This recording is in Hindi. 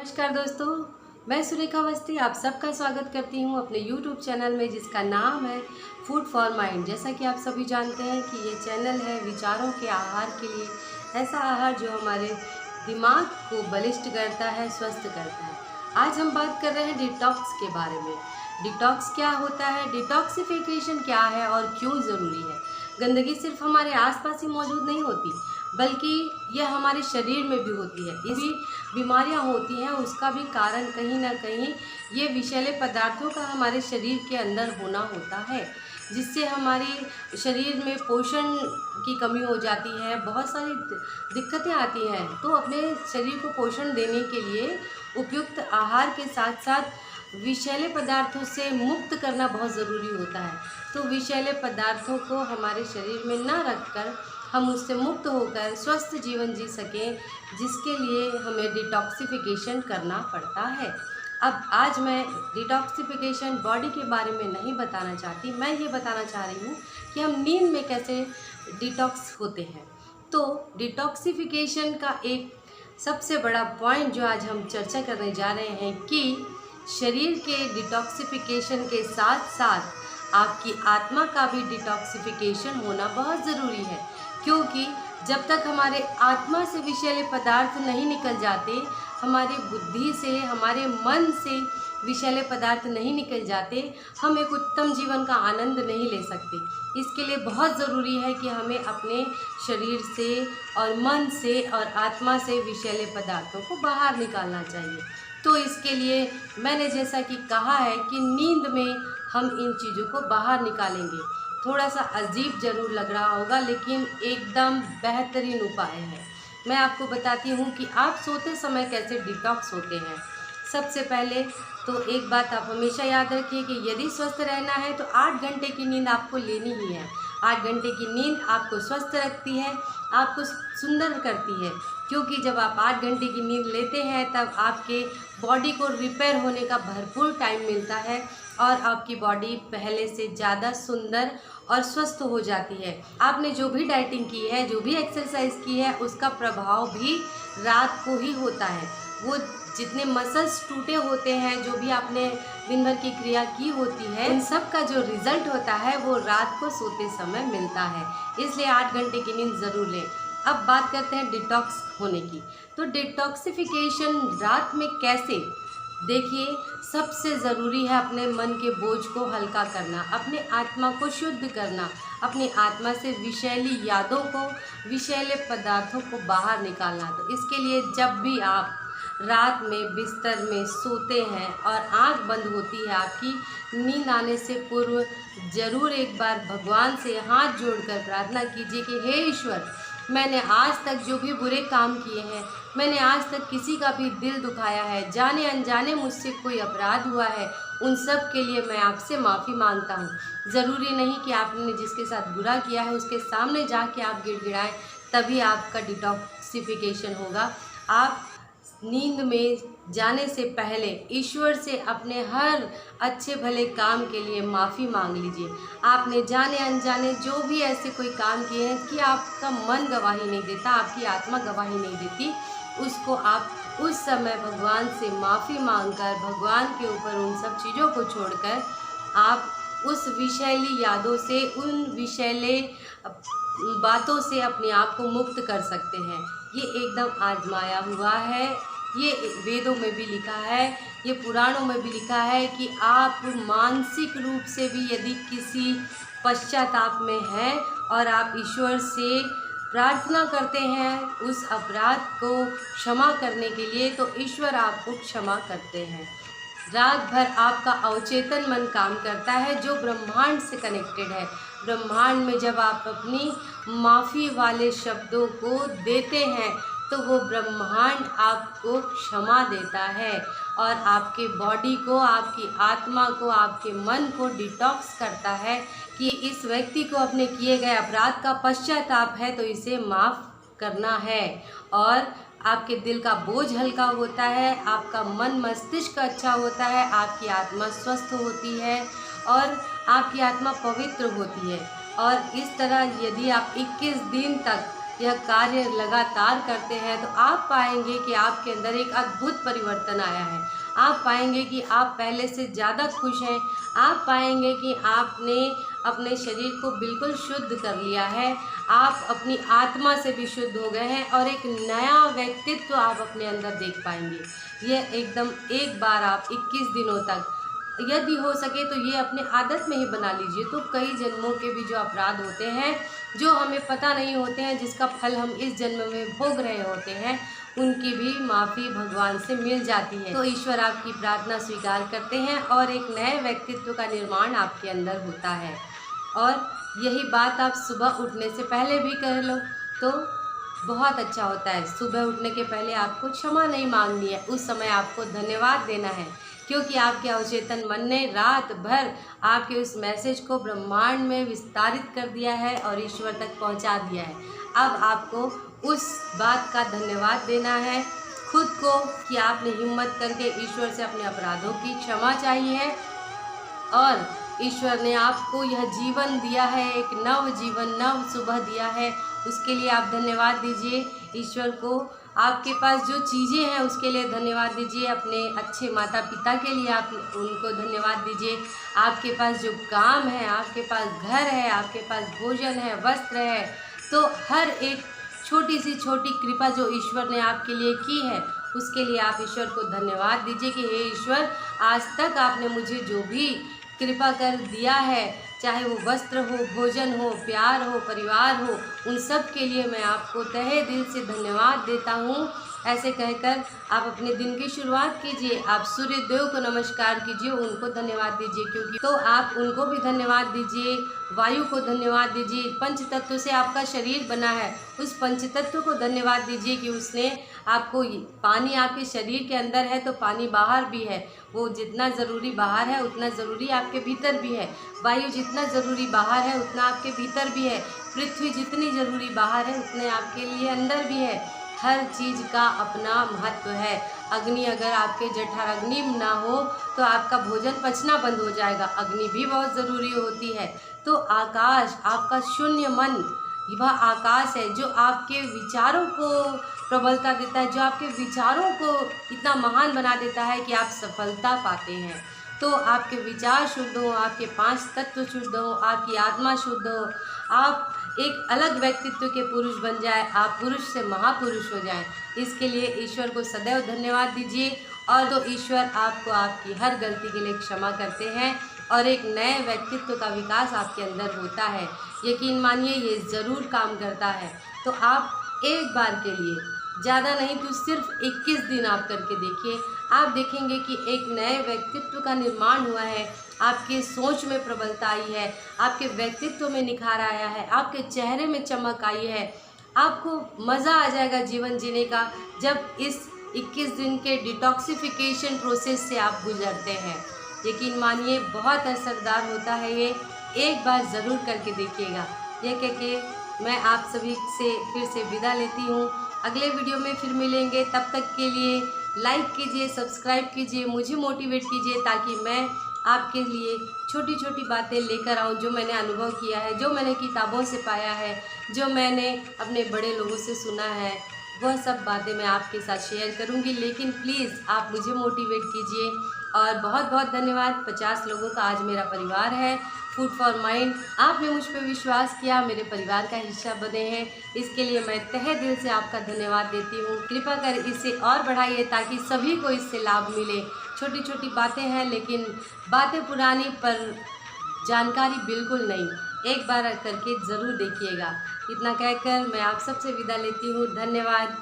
नमस्कार दोस्तों, मैं सुरेखा अवस्थी आप सबका स्वागत करती हूं अपने YouTube चैनल में जिसका नाम है फूड फॉर माइंड। जैसा कि आप सभी जानते हैं कि ये चैनल है विचारों के आहार के लिए, ऐसा आहार जो हमारे दिमाग को बलिष्ठ करता है, स्वस्थ करता है। आज हम बात कर रहे हैं डिटॉक्स के बारे में। डिटॉक्स क्या होता है, डिटॉक्सिफिकेशन क्या है और क्यों ज़रूरी है। गंदगी सिर्फ हमारे आसपास ही मौजूद नहीं होती बल्कि यह हमारे शरीर में भी होती है। इसी बीमारियां होती हैं उसका भी कारण कहीं ना कहीं ये विषैले पदार्थों का हमारे शरीर के अंदर होना होता है, जिससे हमारे शरीर में पोषण की कमी हो जाती है, बहुत सारी दिक्कतें आती हैं। तो अपने शरीर को पोषण देने के लिए उपयुक्त आहार के साथ साथ विषैले पदार्थों से मुक्त करना बहुत ज़रूरी होता है। तो विषैले पदार्थों को हमारे शरीर में न रखकर हम उससे मुक्त होकर स्वस्थ जीवन जी सकें, जिसके लिए हमें डिटॉक्सिफिकेशन करना पड़ता है। अब आज मैं डिटॉक्सिफिकेशन बॉडी के बारे में नहीं बताना चाहती, मैं ये बताना चाह रही हूँ कि हम नींद में कैसे डिटॉक्स होते हैं। तो डिटॉक्सिफिकेशन का एक सबसे बड़ा पॉइंट जो आज हम चर्चा करने जा रहे हैं कि शरीर के डिटॉक्सिफिकेशन के साथ साथ आपकी आत्मा का भी डिटॉक्सिफिकेशन होना बहुत ज़रूरी है, क्योंकि जब तक हमारे आत्मा से विषैले पदार्थ नहीं निकल जाते, हमारी बुद्धि से, हमारे मन से विषैले पदार्थ नहीं निकल जाते, हम एक उत्तम जीवन का आनंद नहीं ले सकते। इसके लिए बहुत ज़रूरी है कि हमें अपने शरीर से और मन से और आत्मा से विषैले पदार्थों को बाहर निकालना चाहिए। तो इसके लिए मैंने जैसा कि कहा है कि नींद में हम इन चीज़ों को बाहर निकालेंगे। थोड़ा सा अजीब ज़रूर लग रहा होगा, लेकिन एकदम बेहतरीन उपाय है। मैं आपको बताती हूँ कि आप सोते समय कैसे डिटॉक्स होते हैं। सबसे पहले तो एक बात आप हमेशा याद रखिए कि यदि स्वस्थ रहना है तो 8 घंटे की नींद आपको लेनी ही है। 8 घंटे की नींद आपको स्वस्थ रखती है, आपको सुंदर करती है, क्योंकि जब आप 8 घंटे की नींद लेते हैं तब आपके बॉडी को रिपेयर होने का भरपूर टाइम मिलता है और आपकी बॉडी पहले से ज़्यादा सुंदर और स्वस्थ हो जाती है। आपने जो भी डाइटिंग की है, जो भी एक्सरसाइज की है, उसका प्रभाव भी रात को ही होता है। वो जितने मसल्स टूटे होते हैं, जो भी आपने दिन भर की क्रिया की होती है, इन सब का जो रिजल्ट होता है वो रात को सोते समय मिलता है। इसलिए 8 घंटे की नींद ज़रूर लें। अब बात करते हैं डिटॉक्स होने की। तो डिटॉक्सिफिकेशन रात में कैसे? देखिए, सबसे ज़रूरी है अपने मन के बोझ को हल्का करना, अपने आत्मा को शुद्ध करना, अपनी आत्मा से विषैली यादों को, विषैले पदार्थों को बाहर निकालना। तो इसके लिए जब भी आप रात में बिस्तर में सोते हैं और आंख बंद होती है आपकी, नींद आने से पूर्व ज़रूर एक बार भगवान से हाथ जोड़कर प्रार्थना कीजिए कि हे ईश्वर, मैंने आज तक जो भी बुरे काम किए हैं, मैंने आज तक किसी का भी दिल दुखाया है, जाने अनजाने मुझसे कोई अपराध हुआ है, उन सब के लिए मैं आपसे माफ़ी मांगता हूँ। ज़रूरी नहीं कि आपने जिसके साथ बुरा किया है उसके सामने जाके आप गिड़गिड़ाएं, तभी आपका डिटॉक्सिफिकेशन होगा। आप नींद में जाने से पहले ईश्वर से अपने हर अच्छे भले काम के लिए माफ़ी मांग लीजिए। आपने जाने अनजाने जो भी ऐसे कोई काम किए हैं कि आपका मन गवाही नहीं देता, आपकी आत्मा गवाही नहीं देती, उसको आप उस समय भगवान से माफ़ी मांगकर, भगवान के ऊपर उन सब चीज़ों को छोड़कर आप उस विषैली यादों से, उन विषैले बातों से अपने आप को मुक्त कर सकते हैं। ये एकदम आजमाया हुआ है, ये वेदों में भी लिखा है, ये पुराणों में भी लिखा है कि आप मानसिक रूप से भी यदि किसी पश्चाताप में हैं और आप ईश्वर से प्रार्थना करते हैं उस अपराध को क्षमा करने के लिए, तो ईश्वर आपको क्षमा करते हैं। रात भर आपका अवचेतन मन काम करता है जो ब्रह्मांड से कनेक्टेड है। ब्रह्मांड में जब आप अपनी माफ़ी वाले शब्दों को देते हैं तो वो ब्रह्मांड आपको क्षमा देता है और आपके बॉडी को, आपकी आत्मा को, आपके मन को डिटॉक्स करता है कि इस व्यक्ति को अपने किए गए अपराध का पश्चाताप है तो इसे माफ़ करना है, और आपके दिल का बोझ हल्का होता है, आपका मन मस्तिष्क अच्छा होता है, आपकी आत्मा स्वस्थ होती है और आपकी आत्मा पवित्र होती है। और इस तरह यदि आप 21 दिन तक यह कार्य लगातार करते हैं तो आप पाएंगे कि आपके अंदर एक अद्भुत परिवर्तन आया है। आप पाएंगे कि आप पहले से ज़्यादा खुश हैं। आप पाएंगे कि आपने अपने शरीर को बिल्कुल शुद्ध कर लिया है। आप अपनी आत्मा से भी शुद्ध हो गए हैं और एक नया व्यक्तित्व आप अपने अंदर देख पाएंगे। यह एकदम एक बार आप 21 दिनों तक यदि हो सके तो ये अपने आदत में ही बना लीजिए, तो कई जन्मों के भी जो अपराध होते हैं, जो हमें पता नहीं होते हैं, जिसका फल हम इस जन्म में भोग रहे होते हैं, उनकी भी माफ़ी भगवान से मिल जाती है। तो ईश्वर आपकी प्रार्थना स्वीकार करते हैं और एक नए व्यक्तित्व का निर्माण आपके अंदर होता है। और यही बात आप सुबह उठने से पहले भी कर लो तो बहुत अच्छा होता है। सुबह उठने के पहले आपको क्षमा नहीं मांगनी है, उस समय आपको धन्यवाद देना है, क्योंकि आपके अवचेतन मन ने रात भर आपके उस मैसेज को ब्रह्मांड में विस्तारित कर दिया है और ईश्वर तक पहुंचा दिया है। अब आपको उस बात का धन्यवाद देना है खुद को कि आपने हिम्मत करके ईश्वर से अपने अपराधों की क्षमा चाहिए है और ईश्वर ने आपको यह जीवन दिया है, एक नव जीवन, नव सुबह दिया है, उसके लिए आप धन्यवाद दीजिए ईश्वर को। आपके पास जो चीज़ें हैं उसके लिए धन्यवाद दीजिए। अपने अच्छे माता पिता के लिए आप उनको धन्यवाद दीजिए। आपके पास जो काम है, आपके पास घर है, आपके पास भोजन है, वस्त्र है, तो हर एक छोटी सी छोटी कृपा जो ईश्वर ने आपके लिए की है उसके लिए आप ईश्वर को धन्यवाद दीजिए कि हे ईश्वर, आज तक आपने मुझे जो भी कृपा कर दिया है, चाहे वो वस्त्र हो, भोजन हो, प्यार हो, परिवार हो, उन सब के लिए मैं आपको तहे दिल से धन्यवाद देता हूँ। ऐसे कहकर आप अपने दिन की शुरुआत कीजिए। आप सूर्य देव को नमस्कार कीजिए, उनको धन्यवाद दीजिए, क्योंकि तो आप उनको भी धन्यवाद दीजिए। वायु को धन्यवाद दीजिए, पंच तत्व से आपका शरीर बना है, उस पंच तत्व को धन्यवाद दीजिए कि उसने आपको, पानी आपके शरीर के अंदर है तो पानी बाहर भी है, वो जितना ज़रूरी बाहर है उतना ज़रूरी आपके भीतर भी है। वायु जितना ज़रूरी बाहर है उतना आपके भीतर भी है। पृथ्वी जितनी ज़रूरी बाहर है उतने आपके लिए अंदर भी है। हर चीज़ का अपना महत्व है। अग्नि अगर आपके जठराग्नि ना हो तो आपका भोजन पचना बंद हो जाएगा। अग्नि भी बहुत ज़रूरी होती है। तो आकाश, आपका शून्य मन, वह आकाश है जो आपके विचारों को प्रबलता देता है, जो आपके विचारों को इतना महान बना देता है कि आप सफलता पाते हैं। तो आपके विचार शुद्ध हो, आपके 5 तत्व शुद्ध हो, आपकी आत्मा शुद्ध हो, आप एक अलग व्यक्तित्व के पुरुष बन जाए, आप पुरुष से महापुरुष हो जाएं। इसके लिए ईश्वर को सदैव धन्यवाद दीजिए और तो ईश्वर आपको आपकी हर गलती के लिए क्षमा करते हैं और एक नए व्यक्तित्व का विकास आपके अंदर होता है। यकीन मानिए ये ज़रूर काम करता है। तो आप एक बार के लिए, ज़्यादा नहीं तो सिर्फ 21 दिन आप करके देखिए। आप देखेंगे कि एक नए व्यक्तित्व का निर्माण हुआ है, आपके सोच में प्रबलता आई है, आपके व्यक्तित्व में निखार आया है, आपके चेहरे में चमक आई है। आपको मज़ा आ जाएगा जीवन जीने का जब इस 21 दिन के डिटॉक्सिफिकेशन प्रोसेस से आप गुजरते हैं। यकीन मानिए बहुत असरदार होता है ये, एक बार ज़रूर करके देखिएगा। यह कह के मैं आप सभी से फिर से विदा लेती हूँ। अगले वीडियो में फिर मिलेंगे, तब तक के लिए लाइक कीजिए, सब्सक्राइब कीजिए, मुझे मोटिवेट कीजिए ताकि मैं आपके लिए छोटी छोटी बातें लेकर आऊँ जो मैंने अनुभव किया है, जो मैंने किताबों से पाया है, जो मैंने अपने बड़े लोगों से सुना है, वह सब बातें मैं आपके साथ शेयर करूंगी। लेकिन प्लीज़ आप मुझे मोटिवेट कीजिए। और बहुत बहुत धन्यवाद। 50 लोगों का आज मेरा परिवार है, फूड फॉर माइंड। आपने मुझ पर विश्वास किया, मेरे परिवार का हिस्सा बने हैं, इसके लिए मैं तहे दिल से आपका धन्यवाद देती हूँ। कृपा कर इसे और बढ़ाइए ताकि सभी को इससे लाभ मिले। छोटी छोटी बातें हैं लेकिन बातें पुरानी पर जानकारी बिल्कुल नहीं। एक बार करके ज़रूर देखिएगा। इतना कहकर मैं आप सबसे विदा लेती हूँ। धन्यवाद।